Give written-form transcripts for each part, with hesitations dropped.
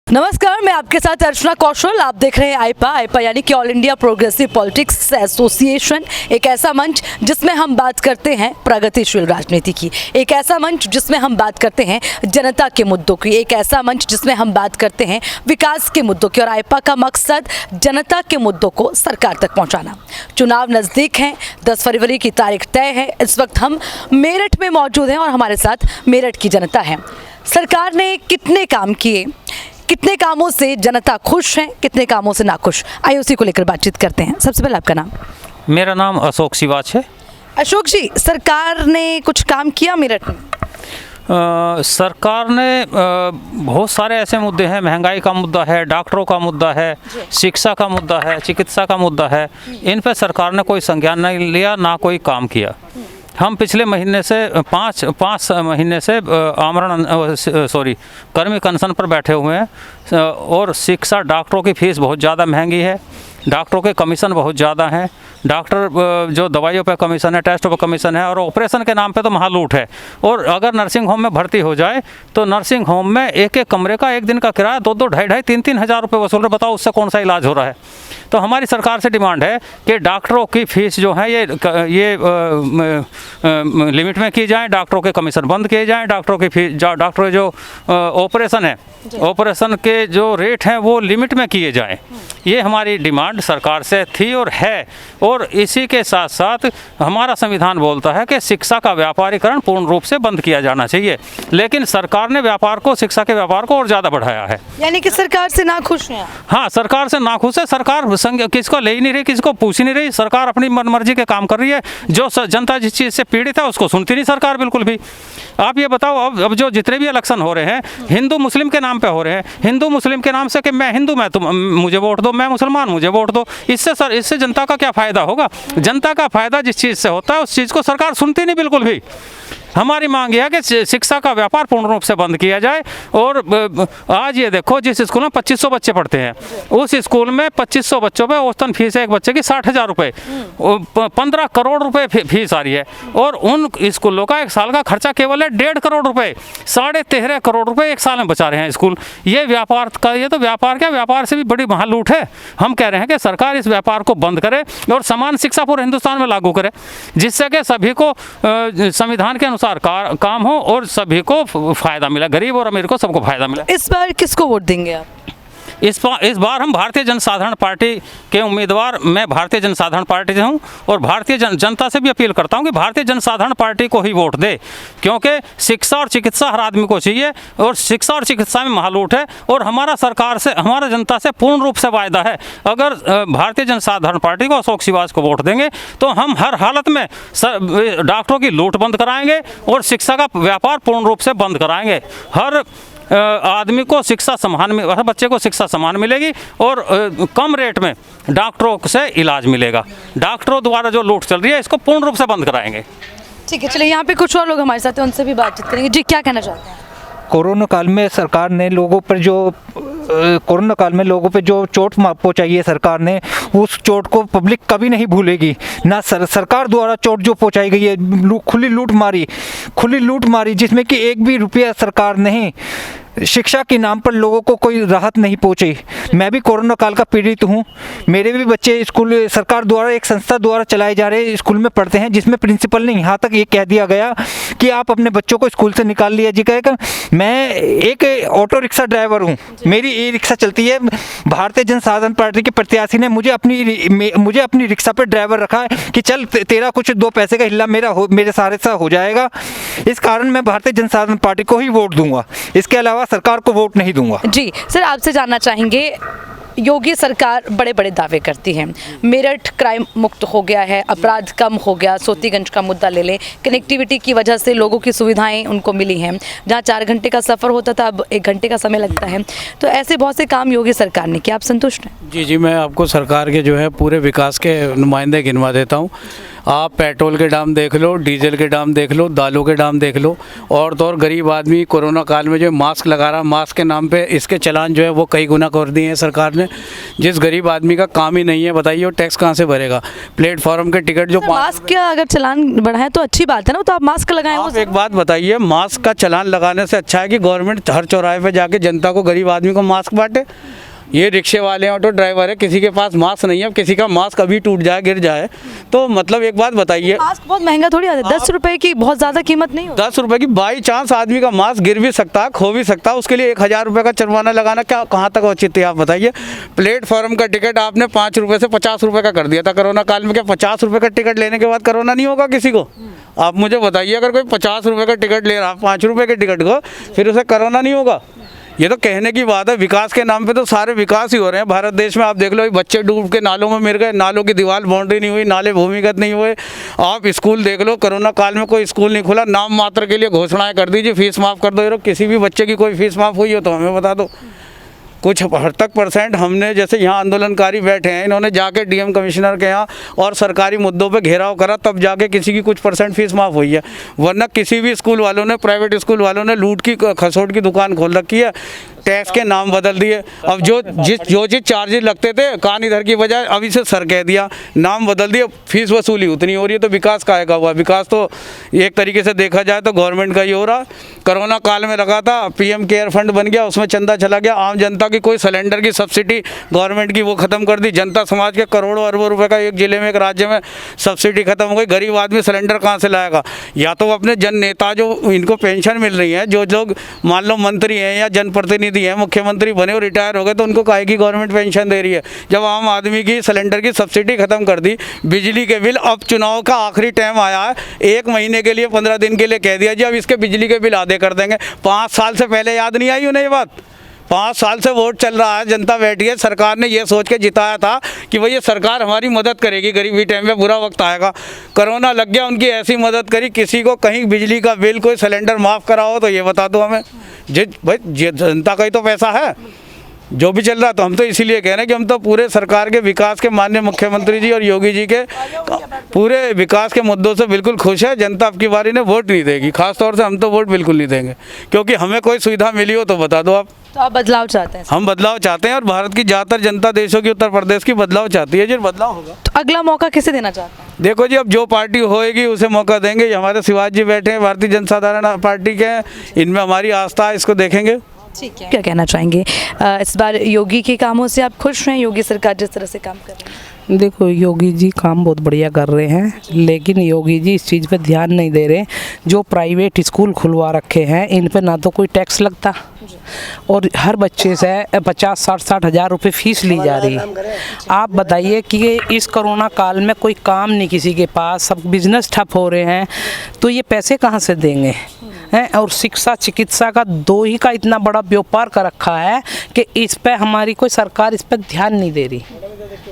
नमस्कार, मैं आपके साथ अर्चना कौशल। आप देख रहे हैं आईपा यानी कि all India progressive politics association, एक ऐसा मंच जिसमें हम बात करते हैं प्रगतिशील राजनीति की, एक ऐसा मंच जिसमें हम बात करते हैं जनता के मुद्दों की, एक ऐसा मंच जिसमें हम बात करते हैं विकास के मुद्दों की। और आईपा का मकसद जनता के मुद्दों को सरकार तक पहुँचाना। चुनाव नज़दीक हैं, 10 फरवरी की तारीख तय है। इस वक्त हम मेरठ में मौजूद हैं और हमारे साथ मेरठ की जनता है। सरकार ने कितने काम किए, कितने कामों से जनता खुश है, कितने कामों से नाखुश, आइए उसी को लेकर बातचीत करते हैं। सबसे पहले आपका नाम? मेरा नाम अशोक सिवाच है। अशोक जी, सरकार ने कुछ काम किया मेरठ में? सरकार ने बहुत सारे ऐसे मुद्दे हैं। महंगाई का मुद्दा है, डॉक्टरों का मुद्दा है, शिक्षा का मुद्दा है, चिकित्सा का मुद्दा है। इन पर सरकार ने कोई संज्ञान नहीं लिया, ना कोई काम किया। हम पिछले महीने से पाँच महीने से कर्मी कन्सन पर बैठे हुए हैं और शिक्षा, डॉक्टरों की फीस बहुत ज़्यादा महंगी है, डॉक्टरों के कमीशन बहुत ज़्यादा हैं, डॉक्टर जो दवाइयों पे कमीशन है, टेस्टों पे कमीशन है, और ऑपरेशन के नाम पे तो महालूट है। और अगर नर्सिंग होम में भर्ती हो जाए तो नर्सिंग होम में एक कमरे का एक दिन का किराया 2-2, 2,500, 3-3 हज़ार रुपये वसूल रहे। बताओ उससे कौन सा इलाज हो रहा है? तो हमारी सरकार से डिमांड है कि डॉक्टरों की फ़ीस जो है ये लिमिट में की जाए, डॉक्टरों के कमीशन बंद किए जाएँ, डॉक्टरों की फीस, डॉक्टर जो ऑपरेशन है, ऑपरेशन के जो रेट हैं वो लिमिट में किए जाएँ। ये हमारी डिमांड सरकार से थी और है। और इसी के साथ साथ हमारा संविधान बोलता है कि शिक्षा का व्यापारीकरण पूर्ण रूप से बंद किया जाना चाहिए, लेकिन सरकार ने व्यापार को, शिक्षा के व्यापार को और ज़्यादा बढ़ाया है। यानी कि सरकार से नाखुश हैं? हाँ, सरकार से नाखुश है। सरकार किसको ले ही नहीं रही, किसको पूछ ही नहीं रही। सरकार अपनी मनमर्जी के काम कर रही है। जो जनता जिस चीज़ से पीड़ित है उसको सुनती नहीं सरकार बिल्कुल भी। आप ये बताओ, अब जो जितने भी इलेक्शन हो रहे हैं हिंदू मुस्लिम के नाम पे हो रहे हैं, हिंदू मुस्लिम के नाम से कि मैं हिंदू, मैं तुम मुझे वोट दो, मैं मुसलमान, मुझे वोट दो। इससे जनता का क्या फ़ायदा होगा? जनता का फ़ायदा जिस चीज़ से होता है उस चीज़ को सरकार सुनती नहीं बिल्कुल भी। हमारी मांग यह है कि शिक्षा का व्यापार पूर्ण रूप से बंद किया जाए। और आज ये देखो, जिस स्कूल में 2500 बच्चे पढ़ते हैं उस स्कूल में 2500 बच्चों पे औसतन फीस है एक बच्चे की 60,000 रुपये, 15 करोड़ रुपए फीस आ रही है। और उन स्कूलों का एक साल का खर्चा केवल है 1.5 करोड़ रुपए, 13.5 करोड़ रुपए एक साल में बचा रहे हैं स्कूल। ये व्यापार का, ये तो व्यापार क्या, व्यापार से भी बड़ी महालूट है। हम कह रहे हैं कि सरकार इस व्यापार को बंद करे और समान शिक्षा पूरे हिंदुस्तान में लागू करे, जिससे कि सभी को संविधान के अनुसार काम हो और सभी को फायदा मिला, गरीब और अमीर को सबको फायदा मिला। इस बार किसको वोट देंगे आप? इस बार हम भारतीय जनसाधारण पार्टी के उम्मीदवार, मैं भारतीय जनसाधारण पार्टी से हूँ और भारतीय जनता से भी अपील करता हूँ कि भारतीय जनसाधारण पार्टी को ही वोट दे, क्योंकि शिक्षा और चिकित्सा हर आदमी को चाहिए और शिक्षा और चिकित्सा में महालूट है। और हमारा सरकार से, हमारा जनता से पूर्ण रूप से वायदा है, अगर भारतीय जनसाधारण पार्टी को, अशोक सिवाच को वोट देंगे तो हम हर हालत में डॉक्टरों की लूट बंद कराएंगे और शिक्षा का व्यापार पूर्ण रूप से बंद कराएंगे। हर आदमी को शिक्षा समान, हर बच्चे को शिक्षा समान मिलेगी और कम रेट में डॉक्टरों से इलाज मिलेगा। डॉक्टरों द्वारा जो लूट चल रही है इसको पूर्ण रूप से बंद कराएंगे। ठीक है, चलिए यहाँ पे कुछ और लोग हमारे साथ हैं, उनसे भी बातचीत करेंगे। जी, क्या कहना चाहते हैं? कोरोना काल में सरकार ने लोगों पर जो चोट पहुंचाई है सरकार ने, उस चोट को पब्लिक कभी नहीं भूलेगी। ना सरकार द्वारा चोट जो पहुंचाई गई है, खुली लूट मारी जिसमें कि एक भी रुपया सरकार नहीं, शिक्षा के नाम पर लोगों को कोई राहत नहीं पहुंची। मैं भी कोरोना काल का पीड़ित हूं। मेरे भी बच्चे स्कूल सरकार द्वारा, एक संस्था द्वारा चलाए जा रहे स्कूल में पढ़ते हैं, जिसमें प्रिंसिपल ने यहाँ तक ये कह दिया गया कि आप अपने बच्चों को स्कूल से निकाल लीजिएगा। मैं एक ऑटो रिक्शा ड्राइवर हूँ, मेरी ई रिक्शा चलती है। भारतीय जनसाधारण पार्टी के प्रत्याशी ने मुझे अपनी रिक्शा पर ड्राइवर रखा है कि चल तेरा कुछ 2 पैसे का हिल्ला मेरे सहारे से हो जाएगा। इस कारण मैं भारतीय जनसाधारण पार्टी को ही वोट दूंगा, इसके अलावा सरकार को वोट नहीं दूंगा। जी सर, आपसे जानना चाहेंगे, योगी सरकार बड़े बड़े दावे करती है, मेरठ क्राइम मुक्त हो गया है, अपराध कम हो गया, सोतीगंज का मुद्दा ले लें, कनेक्टिविटी की वजह से लोगों की सुविधाएं उनको मिली हैं, जहां 4 घंटे का सफ़र होता था अब 1 घंटे का समय लगता है। तो ऐसे बहुत से काम योगी सरकार ने किया, आप संतुष्ट हैं? जी, मैं आपको सरकार के जो है पूरे विकास के नुमाइंदे गिनवा देता हूँ। आप पेट्रोल के दाम देख लो, डीजल के दाम देख लो, दालों के दाम देख लो, और तो और गरीब आदमी कोरोना काल में जो मास्क लगा रहा, मास्क के नाम पे इसके चालान जो है वो कई गुना कर दिए हैं सरकार ने। जिस गरीब आदमी का काम ही नहीं है, बताइए वो टैक्स कहाँ से भरेगा। प्लेटफॉर्म के टिकट जो मास्क का अगर चलान बढ़ाए तो अच्छी बात है ना, तो आप मास्क लगाएं। आप एक बात बताइए, मास्क का चालान लगाने से अच्छा है कि गवर्नमेंट हर चौराहे पे जाके जनता को, गरीब आदमी को मास्क बांटे। ये रिक्शे वाले, ऑटो ड्राइवर है, किसी के पास मास्क नहीं है, किसी का मास्क अभी टूट जाए, गिर जाए, तो मतलब एक बात बताइए, मास्क बहुत महंगा थोड़ी आता है, 10 रुपए की बहुत ज़्यादा कीमत नहीं होती। 10 रुपए की बाई चांस आदमी का मास्क गिर भी सकता है, खो भी सकता है, उसके लिए 1000 रुपये का जुर्माना लगाना क्या कहाँ तक उचित है आप बताइए। प्लेटफॉर्म का टिकट आपने 5 रुपये से 50 रुपये का कर दिया था कोरोना काल में। क्या 50 रुपये का टिकट लेने के बाद कोरोना नहीं होगा किसी को? आप मुझे बताइए, अगर कोई 50 रुपये का टिकट ले रहा है, 5 रुपये के टिकट को, फिर उसे कोरोना नहीं होगा? ये तो कहने की बात है। विकास के नाम पे तो सारे विकास ही हो रहे हैं भारत देश में। आप देख लो, बच्चे डूब के नालों में मिल गए, नालों की दीवार बाउंड्री नहीं हुई, नाले भूमिगत नहीं हुए। आप स्कूल देख लो, कोरोना काल में कोई स्कूल नहीं खुला, नाम मात्र के लिए घोषणाएं कर दीजिए, फीस माफ़ कर दो। ये किसी भी बच्चे की कोई फीस माफ़ हुई हो तो हमें बता दो। कुछ हद तक परसेंट हमने, जैसे यहाँ आंदोलनकारी बैठे हैं, इन्होंने जाके डीएम कमिश्नर के यहाँ और सरकारी मुद्दों पे घेराव करा, तब जाके किसी की कुछ परसेंट फीस माफ़ हुई है। वरना किसी भी स्कूल वालों ने, प्राइवेट स्कूल वालों ने लूट की खसोट की दुकान खोल रखी है, टैक्स के नाम बदल दिए। अब जो चीज़ चार्जेस लगते थे, कान इधर की बजाय अब इसे सर कह दिया, नाम बदल दिए, फीस वसूली उतनी हो रही है। तो विकास काहे का हुआ? विकास तो एक तरीके से देखा जाए तो गवर्नमेंट का ही हो रहा। कोरोना काल में लगा था, पीएम केयर फंड बन गया, उसमें चंदा चला गया, आम जनता की कोई सिलेंडर की सब्सिडी गवर्नमेंट की वो ख़त्म कर दी। जनता समाज के करोड़ों अरबों रुपए का एक जिले में, एक राज्य में सब्सिडी खत्म हो गई। गरीब आदमी सिलेंडर कहाँ से लाएगा? या तो अपने जन नेता, जो इनको पेंशन मिल रही है, जो लोग मान लो मंत्री हैं या जनप्रतिनिधि हैं, मुख्यमंत्री बने और रिटायर हो गए, तो उनको काहे की गवर्नमेंट पेंशन दे रही है? जब आम आदमी की सिलेंडर की सब्सिडी खत्म कर दी। बिजली के बिल, अब चुनाव का आखिरी टाइम आया है, 1 महीने के लिए, 15 दिन के लिए कह दिया जी अब इसके बिजली के बिल आधे कर देंगे। 5 साल से पहले याद नहीं आई उन्हें ये बात? 5 साल से वोट चल रहा है, जनता बैठी है, सरकार ने ये सोच के जिताया था कि भाई ये सरकार हमारी मदद करेगी, गरीबी टाइम में बुरा वक्त आएगा। कोरोना लग गया, उनकी ऐसी मदद करी, किसी को कहीं बिजली का बिल, कोई सिलेंडर माफ़ कराओ तो ये बता दो हमें। भाई जनता का ही तो पैसा है जो भी चल रहा। तो हम तो इसीलिए कह रहे हैं कि हम तो पूरे सरकार के विकास के, माननीय मुख्यमंत्री जी और योगी जी के पूरे विकास के मुद्दों से बिल्कुल खुश है। जनता अब की बारी ने वोट नहीं देगी, खास तौर से हम तो वोट बिल्कुल नहीं देंगे, क्योंकि हमें कोई सुविधा मिली हो तो बता दो आप। तो आप बदलाव चाहते हैं? हम बदलाव चाहते हैं, और भारत की ज़्यादातर जनता, देशों की, उत्तर प्रदेश की बदलाव चाहती है। जो बदलाव होगा, तो अगला मौका किसे देना चाहते हैं? देखो जी, अब जो पार्टी होएगी उसे मौका देंगे। हमारे शिवाजी जी बैठे हैं, भारतीय जनसाधारण पार्टी के हैं, इनमें हमारी आस्था है, इसको देखेंगे। ठीक है, क्या कहना चाहेंगे इस बार योगी के कामों से? आप खुश हैं योगी सरकार जिस तरह से काम कर रही है? देखो, योगी जी काम बहुत बढ़िया कर रहे हैं, लेकिन योगी जी इस चीज़ पे ध्यान नहीं दे रहे। जो प्राइवेट स्कूल खुलवा रखे हैं, इन पे ना तो कोई टैक्स लगता, और हर बच्चे से 50-60 हज़ार रुपये फीस ली जा रही है। आप बताइए कि इस कोरोना काल में कोई काम नहीं किसी के पास, सब बिजनेस ठप हो रहे हैं, तो ये पैसे कहाँ से देंगे हैं? और शिक्षा चिकित्सा का 2 ही का इतना बड़ा व्यापार कर रखा है कि इस पे हमारी कोई सरकार इस पर ध्यान नहीं दे रही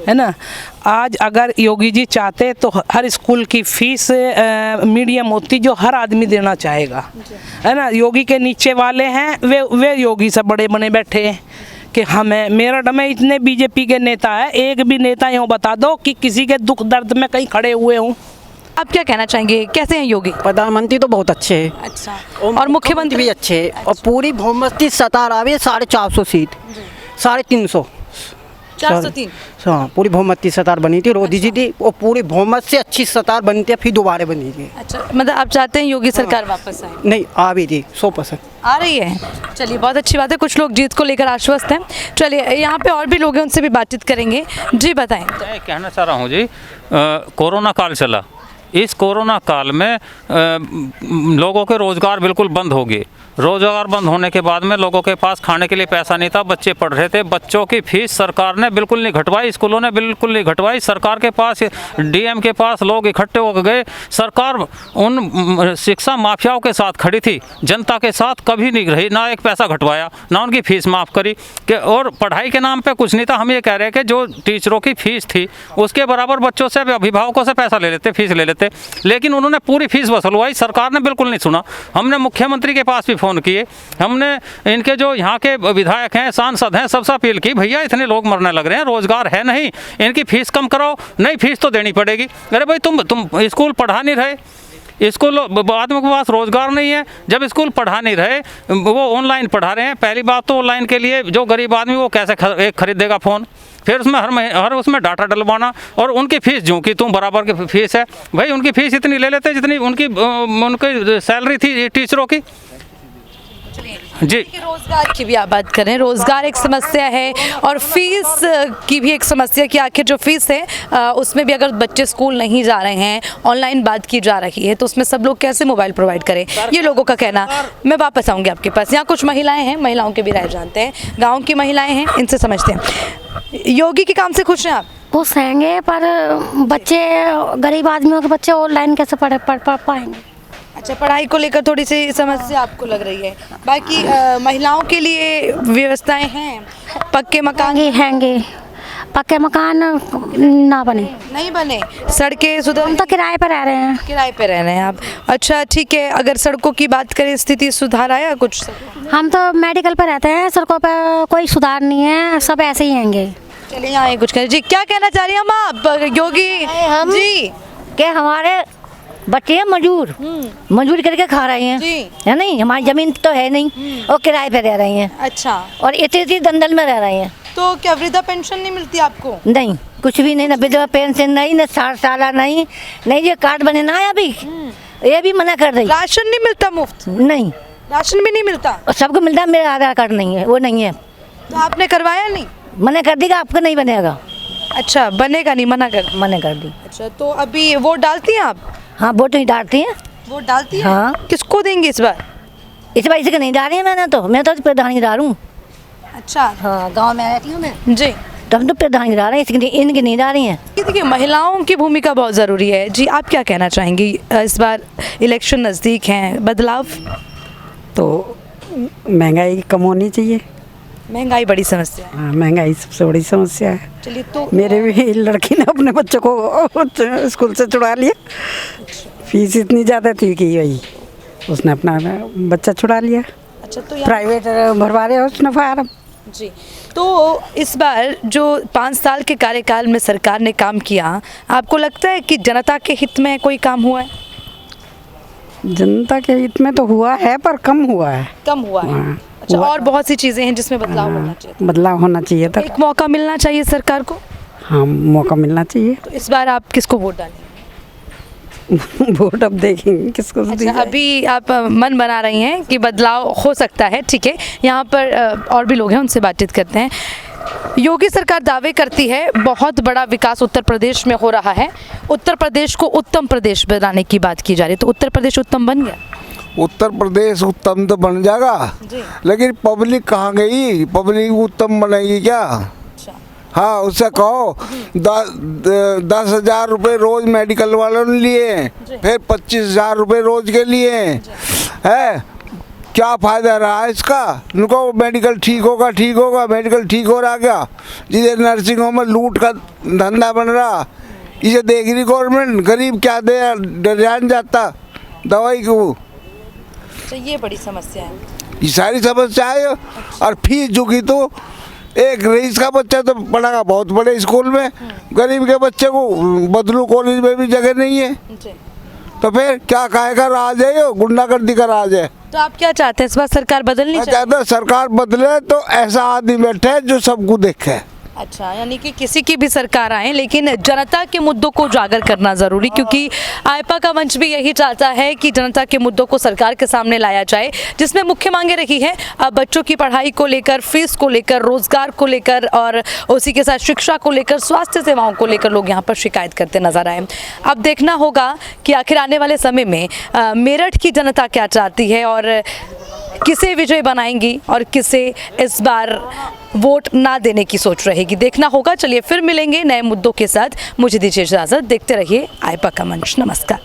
है ना। आज अगर योगी जी चाहते तो हर स्कूल की फीस मीडियम होती, जो हर आदमी देना चाहेगा, है ना। योगी के नीचे वाले हैं, वे योगी से बड़े बने बैठे हैं कि हमें, मेरठ में इतने बीजेपी के नेता है, एक भी नेता यूँ बता दो कि किसी के दुख दर्द में कहीं खड़े हुए हों। आप क्या कहना चाहेंगे, कैसे हैं योगी? प्रधानमंत्री तो बहुत अच्छे हैं। अच्छा, और मुख्यमंत्री भी अच्छे हैं। और पूरी बहुमत सरकार आ रही है, 450 सीट, 350, 403। हाँ, पूरी बहुमत की सरकार बनी थी, रोधी जी थी, और पूरी बहुमत से अच्छी सरकार बनती है, फिर दोबारा बनेगी। अच्छा, मतलब आप चाहते हैं योगी सरकार वापस आए? नहीं, आ भी थी, 100% आ रही है। चलिए, बहुत अच्छी बात है, कुछ लोग जीत को लेकर आश्वस्त हैं। चलिए, यहाँ पे और भी लोग हैं, उनसे भी बातचीत करेंगे। जी बताएं। मैं कहना चाह रहा हूँ जी, कोरोना काल चला, इस कोरोना काल में लोगों के रोज़गार बिल्कुल बंद हो गए। रोज़गार बंद होने के बाद में लोगों के पास खाने के लिए पैसा नहीं था, बच्चे पढ़ रहे थे, बच्चों की फीस सरकार ने बिल्कुल नहीं घटवाई, स्कूलों ने बिल्कुल नहीं घटवाई। सरकार के पास, डीएम के पास लोग इकट्ठे हो गए। सरकार उन शिक्षा माफियाओं के साथ खड़ी थी, जनता के साथ कभी नहीं रही, ना एक पैसा घटवाया, ना उनकी फीस माफ़ करी कि, और पढ़ाई के नाम पे कुछ नहीं था। हम ये कह रहे हैं कि जो टीचरों की फीस थी उसके बराबर बच्चों से, अभिभावकों से पैसा ले लेते, फीस ले लेते, लेकिन उन्होंने पूरी फीस वसूलवाई, सरकार ने बिल्कुल नहीं सुना। हमने मुख्यमंत्री के पास भी फ़ोन किए, हमने इनके जो यहाँ के विधायक हैं, सांसद हैं, सबसे अपील की, भैया इतने लोग मरने लग रहे हैं, रोज़गार है नहीं, इनकी फ़ीस कम कराओ। नहीं, फ़ीस तो देनी पड़ेगी। अरे भाई तुम स्कूल पढ़ा नहीं रहे, स्कूल आदमियों के पास रोज़गार नहीं है। जब स्कूल पढ़ा नहीं रहे, वो ऑनलाइन पढ़ा रहे हैं। पहली बात तो ऑनलाइन के लिए जो गरीब आदमी वो कैसे खरीदेगा फ़ोन, फिर उसमें हर उसमें डाटा डलवाना, और उनकी फ़ीस जो कि तुम बराबर की फ़ीस है भाई, उनकी फ़ीस इतनी ले लेते जितनी उनकी सैलरी थी टीचरों की। जी, रोजगार की भी आप बात करें, रोजगार एक समस्या है और फीस की भी एक समस्या कि आखिर जो फीस है उसमें भी अगर बच्चे स्कूल नहीं जा रहे हैं, ऑनलाइन बात की जा रही है, तो उसमें सब लोग कैसे मोबाइल प्रोवाइड करें, ये लोगों का कहना। मैं वापस आऊँगी आपके पास। यहाँ कुछ महिलाएं हैं, महिलाओं के भी राय जानते हैं, गाँव की महिलाएं हैं, इनसे समझते हैं। योगी के काम से खुश हैं आप? खुश रहेंगे, पर बच्चे, गरीब आदमियों के बच्चे ऑनलाइन कैसे पढ़ पाएंगे। अच्छा, पढ़ाई को लेकर थोड़ी सी समस्या आपको लग रही है। बाकी महिलाओं के लिए व्यवस्थाएं हैं, पक्के मकान हैंगे, पक्के मकान ना बने, नहीं बने, सड़कें सुधर, हम तो किराए पर रह रहे हैं। किराए पे रह रहे हैं आप? अच्छा, ठीक है। अगर सड़कों की बात करें, स्थिति सुधार आया कुछ? हम तो मेडिकल पर रहते हैं, सड़कों पर कोई सुधार नहीं है, सब ऐसे ही हैंगे। चलिए यहाँ कुछ करें जी, क्या कहना चाह रही हैं हम आप योगी हम जी? के हमारे बच्चे हैं मजदूर, मजदूरी करके खा रहे हैं, है नहीं, हमारी जमीन तो है नहीं और किराए पे रह रही हैं। अच्छा, और इतनी दंदल में रह रहे हैं। तो क्या वृद्धा पेंशन नहीं मिलती आपको? नहीं, कुछ भी नहीं, ना विधवा पेंशन नहीं, ना 60 साल नहीं, ये कार्ड बने ना है अभी, ये भी मना कर रही। राशन नहीं मिलता मुफ्त? नहीं, राशन भी नहीं मिलता, और सबको मिलता है, मेरा आधार कार्ड नहीं है, वो नहीं है। तो आपने करवाया नहीं? मना कर देगा, आपका नहीं बनेगा। अच्छा, बनेगा नहीं, मना कर दी। अच्छा, तो अभी वोट डालती हैं आप? हाँ, वोट ही डालती हैं। वोट डालती हैं? हाँ। किसको देंगे इस बार? इस बार इसे नहीं डाली है मैं तो प्रधानीदार हूँ। अच्छा, हाँ, गाँव में रहती हूँ मैं, जी। तो हम तो प्रधानीदार हैं, इनकी नहीं डाली हैं। देखिए, महिलाओं की भूमिका बहुत ज़रूरी है जी। आप क्या कहना चाहेंगी, इस बार इलेक्शन नज़दीक हैं, बदलाव? तो महंगाई कम होनी चाहिए। महंगाई बड़ी समस्या है। हाँ, महंगाई सबसे बड़ी समस्या है। चलिए, तो मेरे भी लड़की ने अपने बच्चों को स्कूल से छुड़ा लिया, फीस इतनी ज़्यादा थी कि वही उसने अपना बच्चा छुड़ा लिया। अच्छा, तो प्राइवेट भरवा रहे उसने फार्म। जी, तो इस बार जो 5 साल के कार्यकाल में सरकार ने काम किया, आपको लगता है कि जनता के हित में कोई काम हुआ है? जनता के हित में तो हुआ है, पर कम हुआ है। कम हुआ है। हाँ, अच्छा, और बहुत सी चीज़ें हैं जिसमें बदलाव होना चाहिए। बदलाव होना चाहिए था। एक मौका मिलना चाहिए सरकार को। हाँ, मौका मिलना चाहिए। तो इस बार आप किसको वोट डालेंगे? वोट अब देखेंगे किसको। अच्छा, अभी आप मन बना रही हैं कि बदलाव हो सकता है, ठीक है। यहाँ पर और भी लोग हैं, उनसे बातचीत करते हैं। योगी सरकार दावे करती है बहुत बड़ा विकास उत्तर प्रदेश में हो रहा है, उत्तर प्रदेश को उत्तम प्रदेश बनाने की बात की जा रही है, तो उत्तर प्रदेश उत्तम बन गया? उत्तर प्रदेश उत्तम तो बन जाएगा, लेकिन पब्लिक कहाँ गई? पब्लिक उत्तम बनेगी क्या? हाँ, उससे कहो 10,000 रुपये रोज मेडिकल वालों ने लिए, फिर 25,000 रुपये रोज के लिए है, क्या फ़ायदा रहा इसका? उनको मेडिकल ठीक होगा, मेडिकल ठीक हो रहा क्या? जिसे नर्सिंग होम में लूट का धंधा बन रहा, इसे देख रही गवर्नमेंट? गरीब क्या दे, डर जाता दवाई को। तो ये बड़ी समस्या है, ये सारी समस्या है। और फीस जो की तो एक रईस का बच्चा तो पढ़ागा बहुत बड़े स्कूल में, गरीब के बच्चे को बदलू कॉलेज में भी जगह नहीं है, तो फिर क्या कहेगा? राज है, ये गुंडागर्दी का राज है। तो आप क्या चाहते हैं, इस बार सरकार बदलनी चाहिए? सरकार बदले तो ऐसा आदमी बैठे जो सबको देखे। अच्छा, यानी कि किसी की भी सरकार आए, लेकिन जनता के मुद्दों को उजागर करना ज़रूरी, क्योंकि आईपा का मंच भी यही चाहता है कि जनता के मुद्दों को सरकार के सामने लाया जाए, जिसमें मुख्य मांगे रही है बच्चों की पढ़ाई को लेकर, फीस को लेकर, रोजगार को लेकर और उसी के साथ शिक्षा को लेकर, स्वास्थ्य सेवाओं को लेकर लोग यहाँ पर शिकायत करते नजर आए। अब देखना होगा कि आखिर आने वाले समय में मेरठ की जनता क्या चाहती है और किसे विजय बनाएंगी और किसे इस बार वोट ना देने की सोच रहेगी, देखना होगा। चलिए, फिर मिलेंगे नए मुद्दों के साथ। मुझे दीजिए इजाज़त, देखते रहिए आईपा का मंच। नमस्कार।